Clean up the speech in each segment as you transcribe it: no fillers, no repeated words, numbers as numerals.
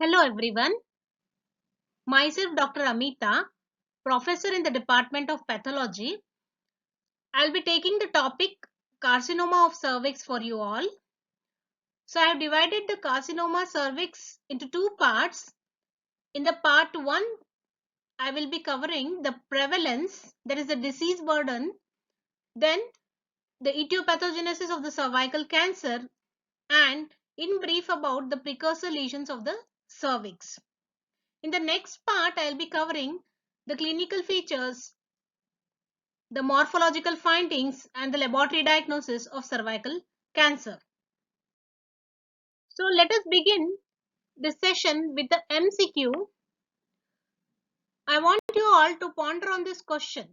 Hello everyone, myself Dr. Amita, professor in the Department of Pathology. I'll be taking the topic carcinoma of cervix for you all. So I have divided the carcinoma cervix into two parts. In the part 1, I will be covering the prevalence, that is the disease burden, then the etiopathogenesis of the cervical cancer, and in brief about the precursor lesions of the cervix. In the next part, I'll be covering the clinical features, the morphological findings, and the laboratory diagnosis of cervical cancer. So let us begin this session with the MCQ. I want you all to ponder on this question.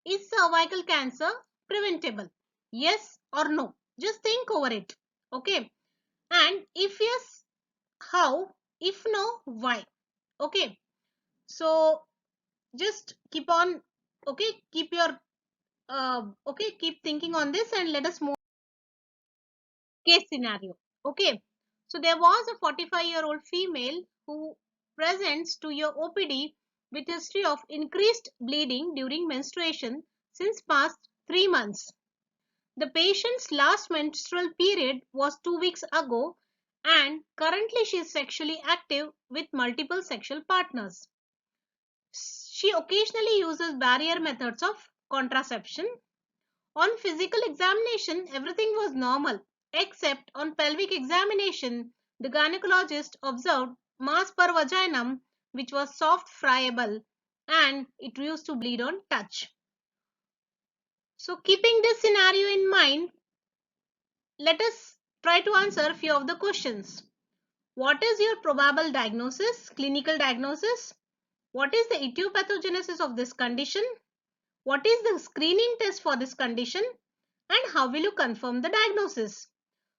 Is cervical cancer preventable? Yes or no? Just think over it. Okay. And if yes, how? If no, why? Okay. So just keep on, okay, keep your, keep thinking on this and let us move case scenario. Okay, so there was a 45-year-old female who presents to your OPD with history of increased bleeding during menstruation since past 3 months. The patient's last menstrual period was 2 weeks ago and currently she is sexually active with multiple sexual partners. She occasionally uses barrier methods of contraception. On physical examination, everything was normal, except on pelvic examination, the gynecologist observed mass per vaginum, which was soft friable, and it used to bleed on touch. So, keeping this scenario in mind, let us try to answer a few of the questions. What is your probable diagnosis, clinical diagnosis? What is the etiopathogenesis of this condition? What is the screening test for this condition? And how will you confirm the diagnosis?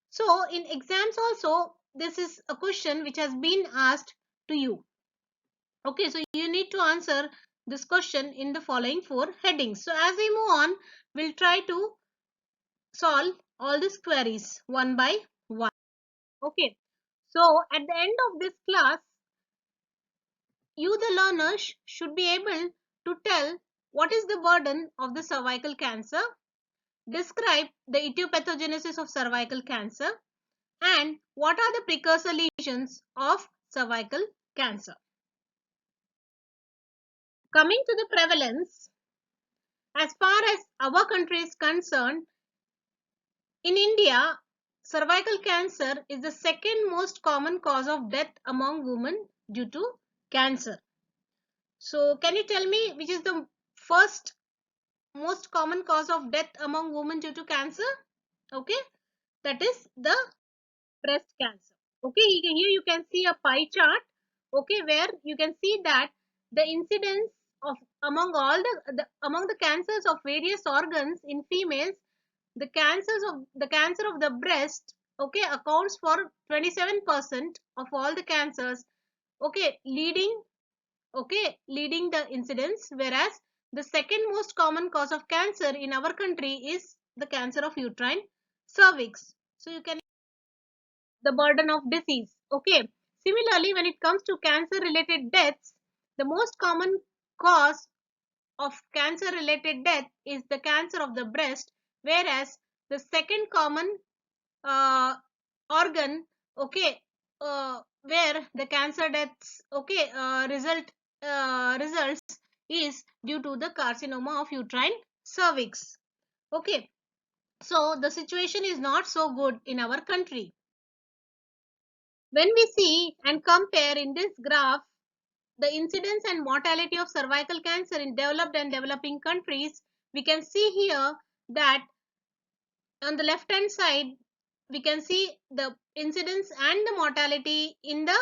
So in exams also, this is a question which has been asked to you. Okay, so you need to answer this question in the following 4 headings. So as we move on, we'll try to solve all these queries one by one. Okay, so at the end of this class, you the learners should be able to tell what is the burden of the cervical cancer, describe the etiopathogenesis of cervical cancer, and what are the precursor lesions of cervical cancer. Coming to the prevalence, as far as our country is concerned, in India, cervical cancer is the second most common cause of death among women due to cancer. So, can you tell me which is the first most common cause of death among women due to cancer? Okay, that is the breast cancer. Okay, here you can see a pie chart, okay, where you can see that the incidence of among all among the cancers of various organs in females, the cancer of the breast, okay, accounts for 27% of all the cancers, okay, leading the incidence, whereas the second most common cause of cancer in our country is the cancer of uterine cervix. So you can the burden of disease. Okay. Similarly, when it comes to cancer related deaths, the most common cause of cancer related death is the cancer of the breast, whereas the second common uh, organ, okay, where the cancer deaths, okay, results is due to the carcinoma of uterine cervix. Okay. So the situation is not so good in our country. When we see and compare in this graph the incidence and mortality of cervical cancer in developed and developing countries, we can see here that on the left hand side, we can see the incidence and the mortality in the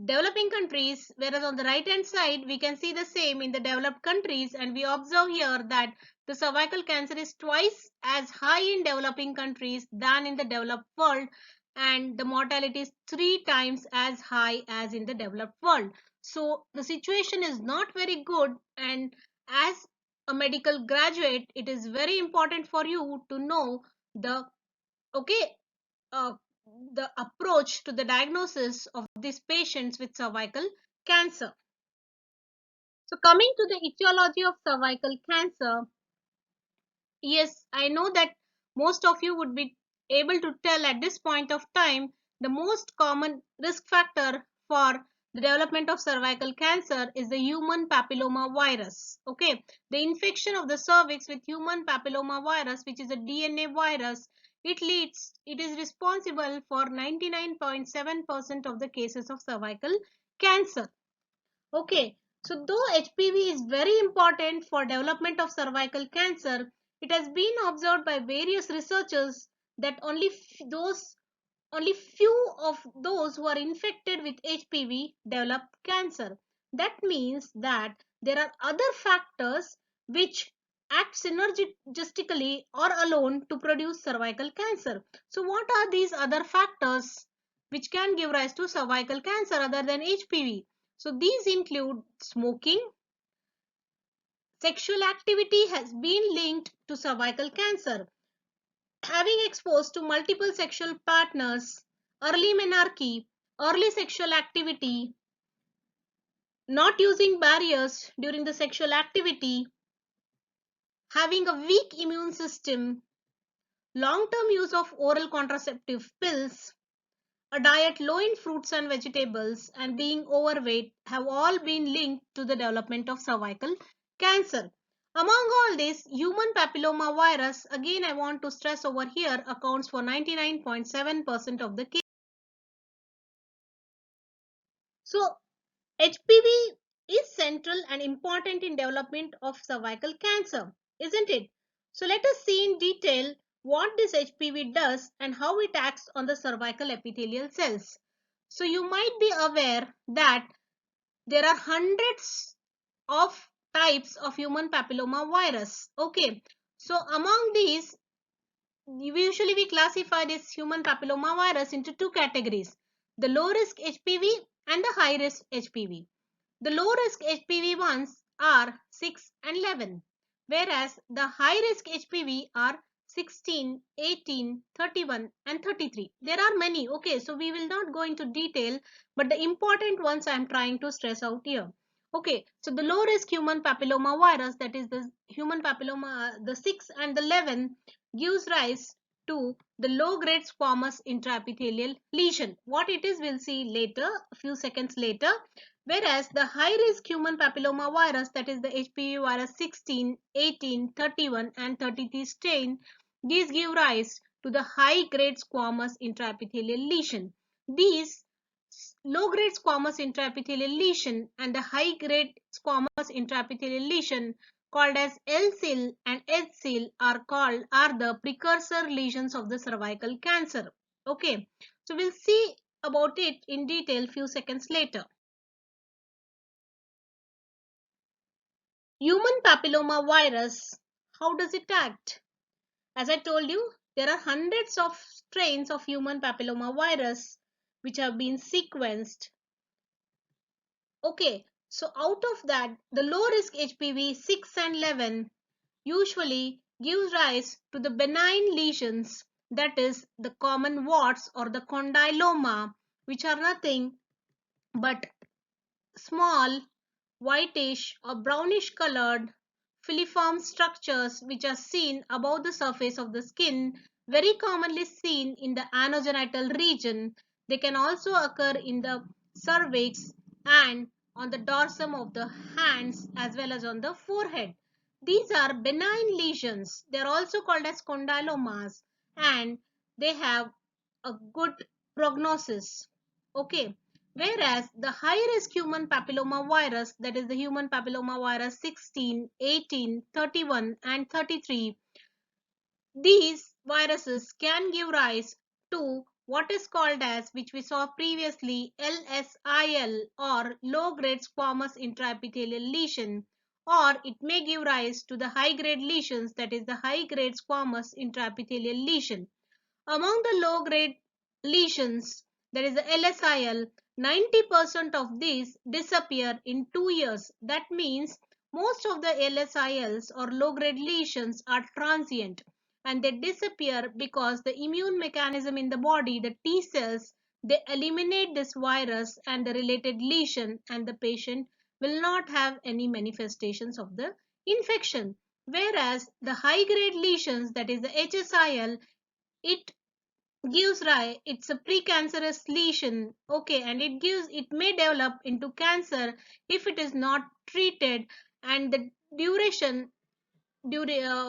developing countries, whereas on the right hand side, we can see the same in the developed countries, and we observe here that the cervical cancer is twice as high in developing countries than in the developed world, and the mortality is 3 times as high as in the developed world. So the situation is not very good, and as a medical graduate, it is very important for you to know the okay the approach to the diagnosis of these patients with cervical cancer. So coming to the etiology of cervical cancer, yes, I know that most of you would be able to tell at this point of time the most common risk factor for the development of cervical cancer is the human papilloma virus. Okay, the infection of the cervix with human papilloma virus, which is a DNA virus, it is responsible for 99.7% of the cases of cervical cancer. Okay, so though HPV is very important for development of cervical cancer, it has been observed by various researchers that only few of those who are infected with HPV develop cancer. That means that there are other factors which act synergistically or alone to produce cervical cancer. So what are these other factors which can give rise to cervical cancer other than HPV? So these include smoking. Sexual activity has been linked to cervical cancer. Having exposed to multiple sexual partners, early menarche, early sexual activity, not using barriers during the sexual activity, having a weak immune system, long-term use of oral contraceptive pills, a diet low in fruits and vegetables, and being overweight have all been linked to the development of cervical cancer. Among all this, human papilloma virus, again I want to stress over here, accounts for 99.7% of the cases. So HPV is central and important in development of cervical cancer, isn't it? So let us see in detail what this HPV does and how it acts on the cervical epithelial cells. So you might be aware that there are hundreds of types of human papilloma virus. Okay, so among these, usually we classify this human papilloma virus into two categories: the low risk HPV and the high risk HPV. The low risk HPV ones are 6 and 11, whereas the high risk HPV are 16, 18, 31 and 33. There are many. Okay, so we will not go into detail, but the important ones I am trying to stress out here. Okay, so the low risk human papilloma virus, that is the human papilloma, the 6 and the 11, gives rise to the low grade squamous intraepithelial lesion. What it is, we'll see later, a few seconds later. Whereas the high risk human papilloma virus, that is the HPV virus 16, 18, 31 and 33 strain, these give rise to the high grade squamous intraepithelial lesion. These low grade squamous intraepithelial lesion and the high grade squamous intraepithelial lesion, called as L-seal and H-seal, are the precursor lesions of the cervical cancer. Okay, so we'll see about it in detail few seconds later. Human papilloma virus, how does it act? As I told you, there are hundreds of strains of human papilloma virus which have been sequenced. Okay, so out of that, the low risk HPV 6 and 11 usually gives rise to the benign lesions, that is the common warts or the condyloma, which are nothing but small whitish or brownish colored filiform structures which are seen above the surface of the skin, very commonly seen in the anogenital region. They can also occur in the cervix and on the dorsum of the hands as well as on the forehead. These are benign lesions. They are also called as condylomas and they have a good prognosis. Okay. Whereas the high-risk human papilloma virus, that is the human papilloma virus 16, 18, 31 and 33, these viruses can give rise to what is called as, which we saw previously, LSIL or low-grade squamous intraepithelial lesion, or it may give rise to the high-grade lesions, that is the high-grade squamous intraepithelial lesion. Among the low-grade lesions, that is the LSIL, 90% of these disappear in 2 years. That means most of the LSILs or low-grade lesions are transient. and they disappear because the immune mechanism in the body, the T cells, they eliminate this virus and the related lesion, and the patient will not have any manifestations of the infection. Whereas the high grade lesions, that is the HSIL, it gives rise, it's a precancerous lesion, okay, and it may develop into cancer if it is not treated, and the duration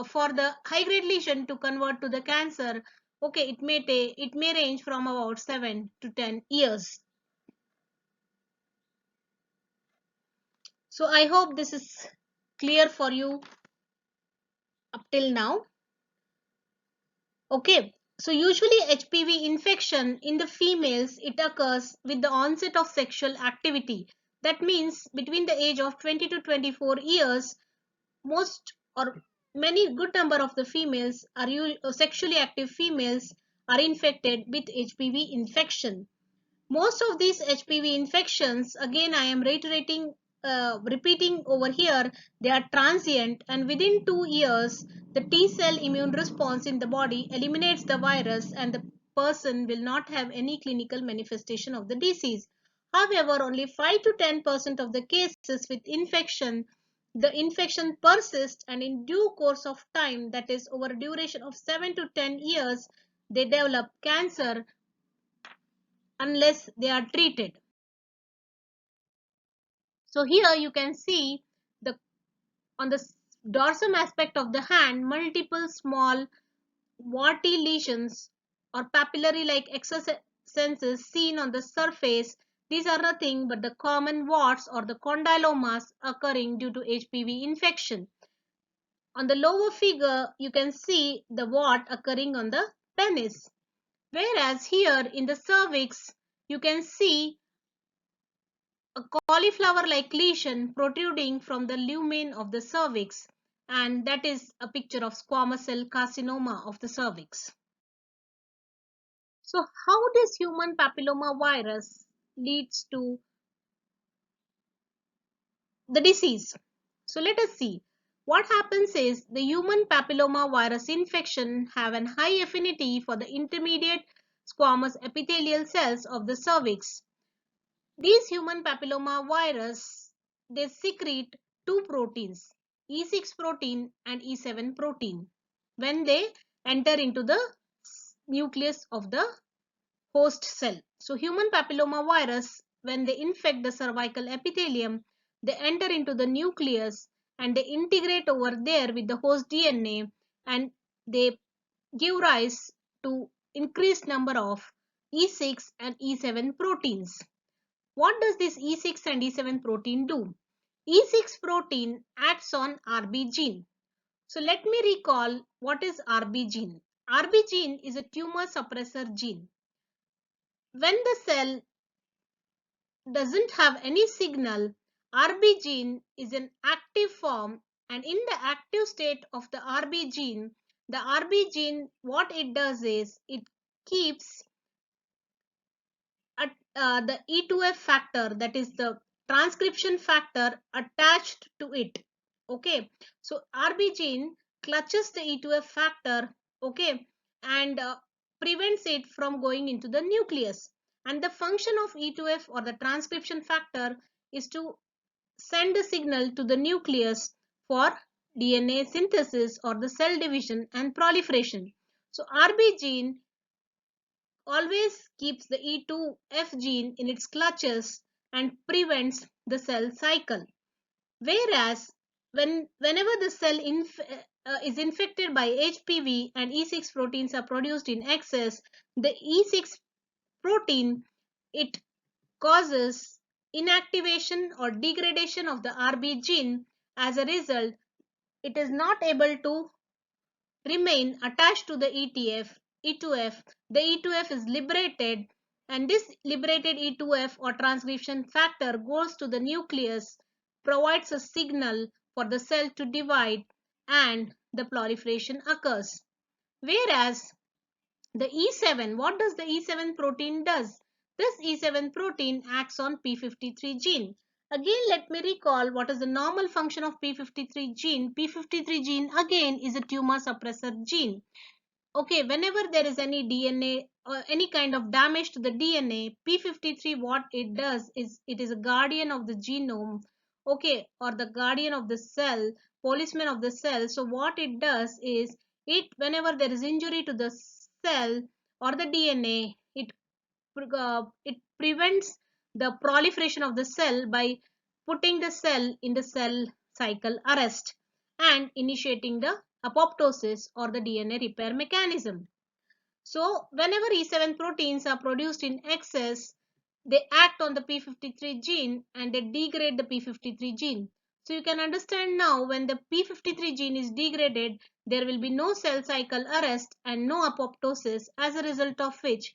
for the high grade lesion to convert to the cancer, okay, it may range from about 7 to 10 years. So I hope this is clear for you up till now. Okay, so usually HPV infection in the females, it occurs with the onset of sexual activity. That means between the age of 20 to 24 years, most or many good number of the females are sexually active females are infected with HPV infection. Most of these HPV infections, again I am repeating over here, they are transient, and within 2 years the T cell immune response in the body eliminates the virus and the person will not have any clinical manifestation of the disease. However, only 5 to 10% of the cases with infection, the infection persists, and in due course of time, that is over a duration of 7 to 10 years, they develop cancer unless they are treated. So here you can see the on the dorsum aspect of the hand, multiple small warty lesions or papillary like excrescences seen on the surface. These are nothing but the common warts or the condylomas occurring due to HPV infection. On the lower figure, you can see the wart occurring on the penis. Whereas here in the cervix, you can see a cauliflower-like lesion protruding from the lumen of the cervix, and that is a picture of squamous cell carcinoma of the cervix. So how this human papilloma virus leads to the disease? So let us see. What happens is the human papilloma virus infection have an high affinity for the intermediate squamous epithelial cells of the cervix. These human papilloma virus, they secrete two proteins, E6 protein and E7 protein, when they enter into the nucleus of the host cell. So human papilloma virus, when they infect the cervical epithelium, they enter into the nucleus and they integrate over there with the host DNA, and they give rise to increased number of E6 and E7 proteins. What does this E6 and E7 protein do? E6 protein acts on RB gene. So let me recall what is RB gene. RB gene is a tumor suppressor gene. When the cell doesn't have any signal, RB gene is an active form, and in the active state of the RB gene, the RB gene, what it does is it keeps the E2F factor, that is the transcription factor, attached to it. Okay, so RB gene clutches the E2F factor, okay, and prevents it from going into the nucleus. And the function of E2F or the transcription factor is to send a signal to the nucleus for DNA synthesis or the cell division and proliferation. So RB gene always keeps the E2F gene in its clutches and prevents the cell cycle. Whereas whenever the cell is infected by HPV and E6 proteins are produced in excess, the E6 protein, it causes inactivation or degradation of the RB gene. As a result, it is not able to remain attached to the E2F. The E2F is liberated, and this liberated E2F or transcription factor goes to the nucleus, provides a signal for the cell to divide, and the proliferation occurs. Whereas the E7, what does the E7 protein does? This E7 protein acts on P53 gene. Again, let me recall what is the normal function of p53 gene. P53 gene again is a tumor suppressor gene. Okay, whenever there is any DNA or any kind of damage to the DNA, p53 what it does is it is a guardian of the genome, okay, or the guardian of the cell, policeman of the cell. So what it does is it, whenever there is injury to the cell or the DNA, it prevents the proliferation of the cell by putting the cell in the cell cycle arrest and initiating the apoptosis or the DNA repair mechanism. So whenever E7 proteins are produced in excess, they act on the p53 gene and they degrade the p53 gene. So you can understand now, when the p53 gene is degraded, there will be no cell cycle arrest and no apoptosis, as a result of which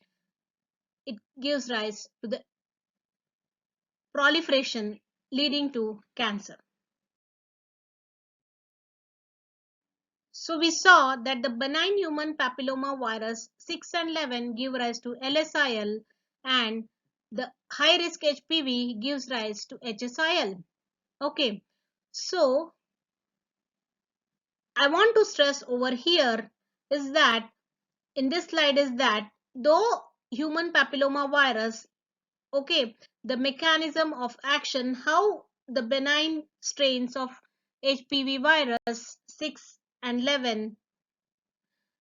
it gives rise to the proliferation leading to cancer. So we saw that the benign human papilloma virus 6 and 11 give rise to LSIL, and the high risk HPV gives rise to HSIL. Okay, so I want to stress over here is that in this slide is that though human papilloma virus, okay, the mechanism of action, how the benign strains of HPV virus 6 and 11,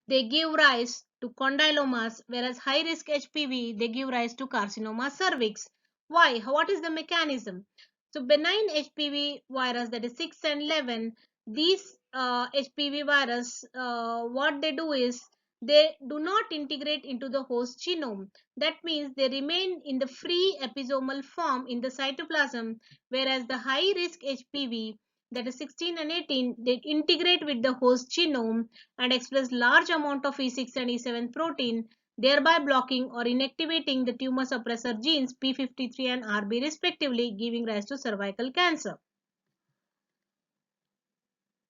they give rise to condylomas, whereas high risk HPV, they give rise to carcinoma cervix. Why? What is the mechanism? So benign HPV virus, that is 6 and 11, these HPV virus, what they do is they do not integrate into the host genome. That means they remain in the free episomal form in the cytoplasm, whereas the high risk HPV, that is 16 and 18, they integrate with the host genome and express large amount of E6 and E7 protein, thereby blocking or inactivating the tumor suppressor genes p53 and RB respectively, giving rise to cervical cancer.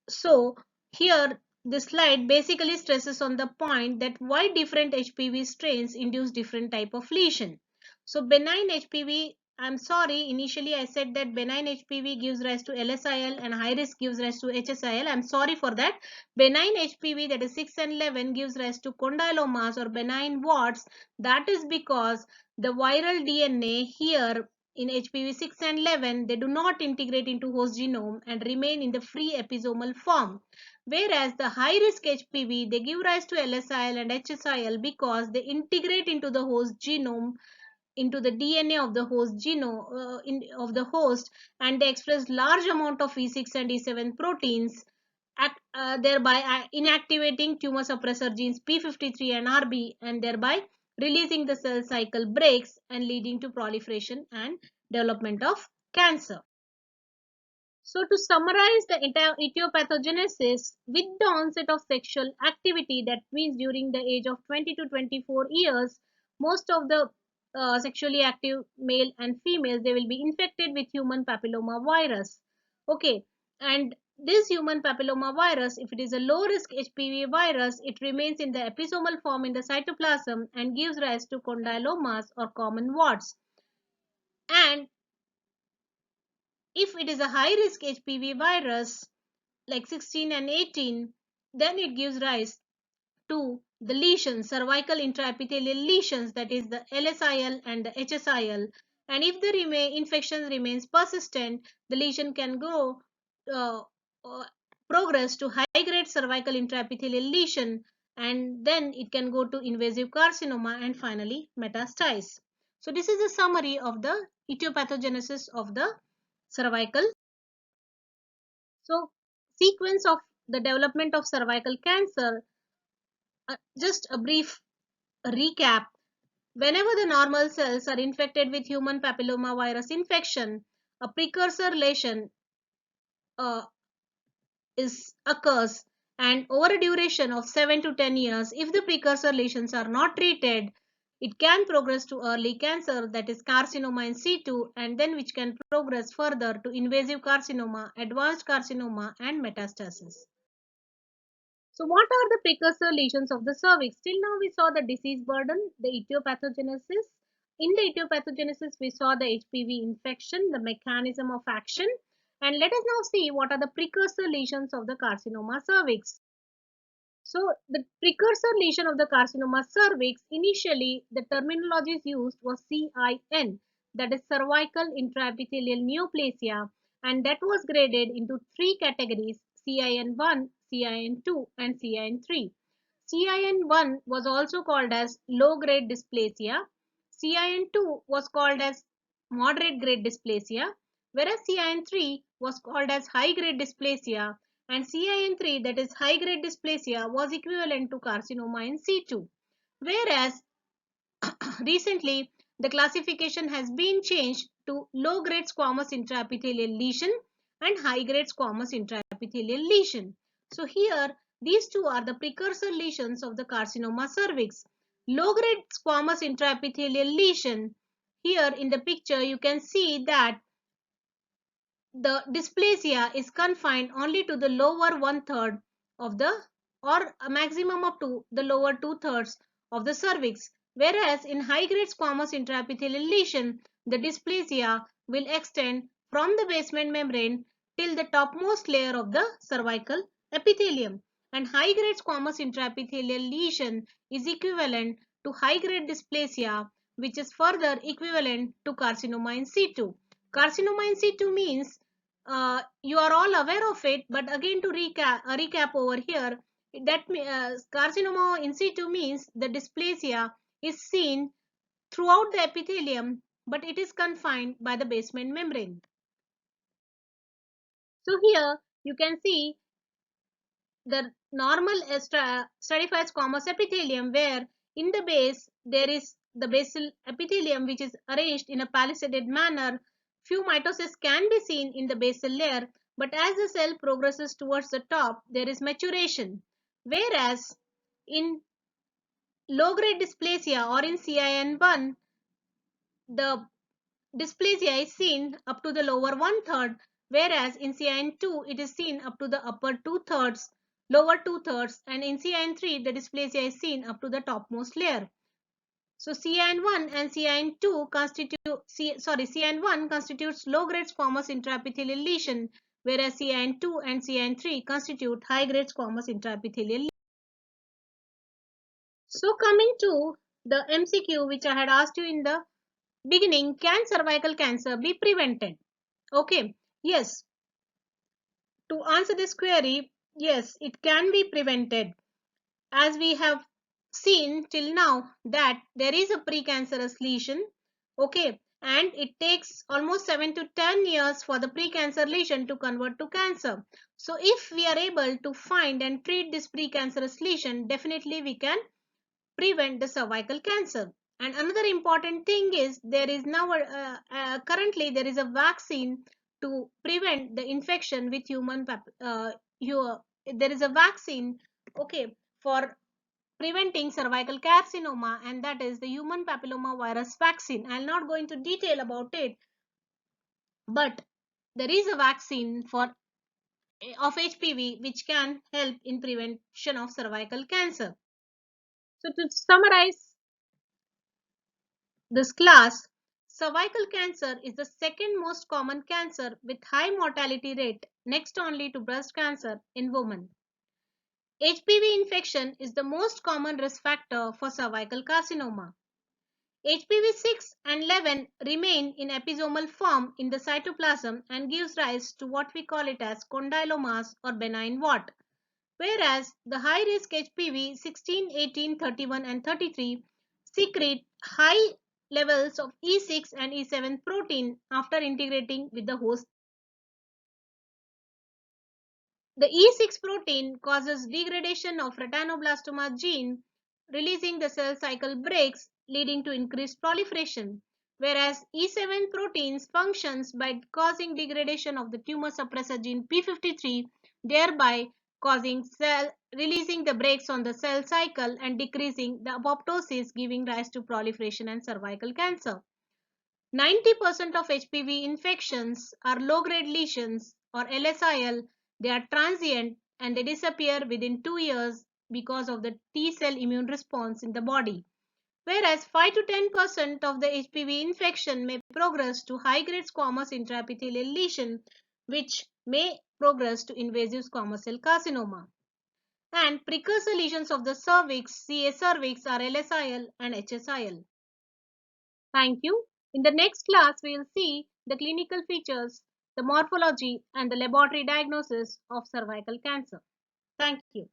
So here this slide basically stresses on the point that why different HPV strains induce different type of lesion. So benign HPV, I'm sorry, initially I said that benign HPV gives rise to LSIL and high risk gives rise to HSIL. I'm sorry for that. Benign HPV, that is 6 and 11, gives rise to condylomas or benign warts. That is because the viral DNA here in HPV 6 and 11, they do not integrate into host genome and remain in the free episomal form. Whereas the high risk HPV, they give rise to LSIL and HSIL because they integrate into the host genome, into the DNA of the host genome of the host, and they express large amount of E6 and E7 proteins, thereby inactivating tumor suppressor genes p53 and RB, and thereby releasing the cell cycle breaks and leading to proliferation and development of cancer. So to summarize the entire etiopathogenesis, with the onset of sexual activity, that means during the age of 20 to 24 years, most of the sexually active male and females, they will be infected with human papilloma virus. Okay, and this human papilloma virus, if it is a low risk HPV virus, it remains in the episomal form in the cytoplasm and gives rise to condylomas or common warts. And if it is a high risk HPV virus like 16 and 18, then it gives rise to the lesions, cervical intraepithelial lesions, that is the LSIL and the HSIL. And if the infection remains persistent, the lesion can go uh, uh, progress to high grade cervical intraepithelial lesion, and then it can go to invasive carcinoma and finally metastasize. So this is a summary of the etiopathogenesis of the cervical. So sequence of the development of cervical cancer, just a brief recap. Whenever the normal cells are infected with human papilloma virus infection, a precursor lesion uh, occurs, and over a duration of 7 to 10 years, if the precursor lesions are not treated, it can progress to early cancer, that is carcinoma in situ, and then which can progress further to invasive carcinoma, advanced carcinoma, and metastasis. So what are the precursor lesions of the cervix? Till now we saw the disease burden, the etiopathogenesis, in the etiopathogenesis, we saw the HPV infection, the mechanism of action, and let us now see what are the precursor lesions of the carcinoma cervix. So the precursor lesion of the carcinoma cervix, initially the terminology used was CIN, that is cervical intraepithelial neoplasia, and that was graded into three categories: CIN1, CIN2 and CIN3. CIN1 was also called as low grade dysplasia, CIN2 was called as moderate grade dysplasia, whereas CIN3 was called as high grade dysplasia, and CIN3, that is high grade dysplasia, was equivalent to carcinoma in situ. Whereas recently the classification has been changed to low grade squamous intraepithelial lesion and high grade squamous intraepithelial lesion. So here these two are the precursor lesions of the carcinoma cervix. Low grade squamous intraepithelial lesion, here in the picture you can see that the dysplasia is confined only to the lower one third of the, or a maximum up to the lower two thirds of the cervix, whereas in high grade squamous intraepithelial lesion the dysplasia will extend from the basement membrane till the topmost layer of the cervical epithelium, and high grade squamous intraepithelial lesion is equivalent to high grade dysplasia, which is further equivalent to carcinoma in situ. Carcinoma in situ means you are all aware of it, but again to recap over here, that carcinoma in situ means the dysplasia is seen throughout the epithelium, but it is confined by the basement membrane. So here you can see the normal stratified squamous epithelium, where in the base there is the basal epithelium which is arranged in a palisaded manner. Few mitosis can be seen in the basal layer, but as the cell progresses towards the top there is maturation, whereas in low grade dysplasia or in CIN1 the dysplasia is seen up to the lower one third, whereas in CIN2 it is seen up to the upper two thirds, lower two thirds, and in CIN3 the dysplasia is seen up to the topmost layer. So CIN1 and CIN2 CIN1 constitutes low grade squamous intraepithelial lesion, whereas CIN2 and CIN3 constitute high grade squamous intraepithelial lesion. So coming to the MCQ which I had asked you in the beginning, can cervical cancer be prevented? Okay, yes. To answer this query, yes, it can be prevented. As we have seen till now that there is a precancerous lesion, okay, and it takes almost 7 to 10 years for the precancer lesion to convert to cancer. So if we are able to find and treat this precancerous lesion, definitely we can prevent the cervical cancer. And another important thing is there is now currently there is a vaccine to prevent the infection with there is a vaccine, okay, for preventing cervical carcinoma, and that is the human papilloma virus vaccine. I'll not go into detail about it, but there is a vaccine for of HPV which can help in prevention of cervical cancer. So to summarize this class, cervical cancer is the second most common cancer with high mortality rate, next only to breast cancer in women. HPV infection is the most common risk factor for cervical carcinoma. HPV 6 and 11 remain in episomal form in the cytoplasm and gives rise to what we call it as condylomas or benign wart, whereas the high risk HPV 16, 18, 31 and 33 secrete high levels of E6 and E7 protein after integrating with the host. The E6 protein causes degradation of retinoblastoma gene, releasing the cell cycle breaks, leading to increased proliferation, whereas E7 proteins functions by causing degradation of the tumor suppressor gene P53, thereby causing releasing the brakes on the cell cycle and decreasing the apoptosis, giving rise to proliferation and cervical cancer. 90% of HPV infections are low-grade lesions or LSIL. They are transient and they disappear within 2 years because of the T cell immune response in the body. whereas 5 to 10% of the HPV infection may progress to high-grade squamous intraepithelial lesion, which may progress to invasive squamous cell carcinoma. And precursor lesions of the cervix, CA cervix, are LSIL and HSIL. Thank you. In the next class, we will see the clinical features, the morphology, and the laboratory diagnosis of cervical cancer. Thank you.